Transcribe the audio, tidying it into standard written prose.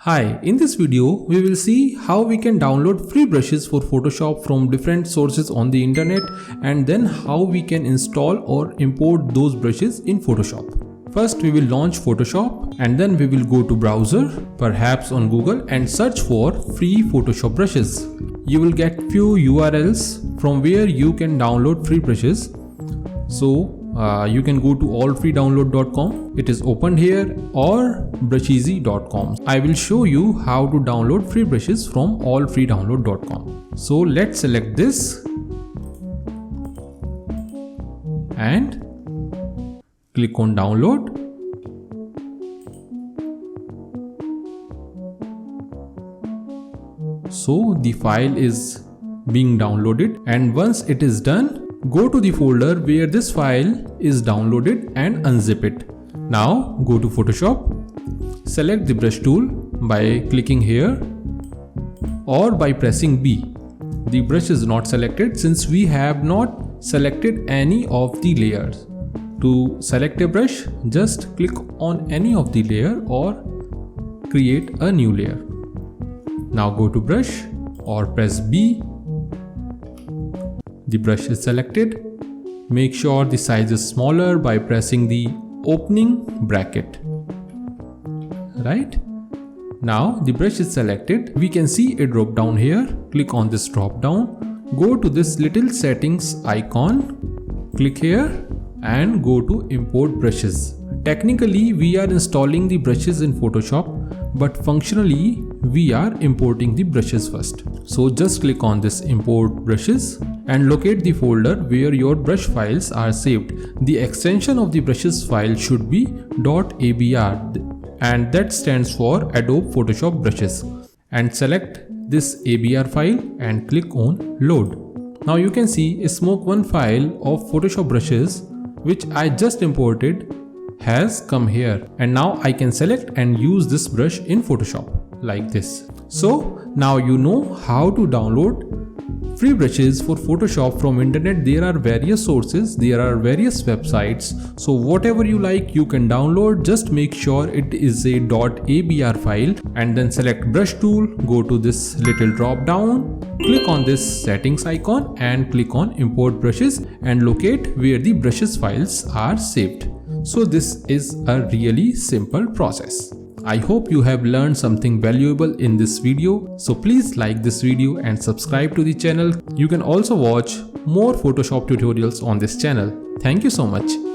Hi, in this video, we will see how we can download free brushes for Photoshop from different sources on the internet and then how we can install or import those brushes in Photoshop. First, we will launch Photoshop and then we will go to browser, perhaps on Google, and search for free Photoshop brushes. You will get few URLs from where you can download free brushes. So you can go to allfreedownload.com, it is opened here, or brusheezy.com. I will show you how to download free brushes from allfreedownload.com. So let's select this and click on download. So the file is being downloaded, and once it is done, go to the folder where this file is downloaded and unzip it. Now go to Photoshop, select the brush tool by clicking here or by pressing B. The brush is not selected since we have not selected any of the layers. To select a brush, just click on any of the layer or create a new layer. Now go to brush or press B. The brush is selected. Make sure the size is smaller by pressing the opening bracket. Right? Now the brush is selected. We can see a drop down here. Click on this drop down. Go to this little settings icon. Click here and go to import brushes. Technically, we are installing the brushes in Photoshop, but functionally we are importing the brushes first. So just click on this import brushes and locate the folder where your brush files are saved. The extension of the brushes file should be .abr, and that stands for Adobe Photoshop Brushes. And select this ABR file and click on load. Now you can see a smoke1 file of Photoshop brushes which I just imported has come here, and now I can select and use this brush in Photoshop like this. So now you know how to download free brushes for Photoshop from internet. There are various sources, there are various websites, so whatever you like you can download. Just make sure it is a .abr file and then select brush tool, go to this little drop down, click on this settings icon and click on import brushes and locate where the brushes files are saved. So this is a really simple process. I hope you have learned something valuable in this video. So please like this video and subscribe to the channel. You can also watch more Photoshop tutorials on this channel. Thank you so much.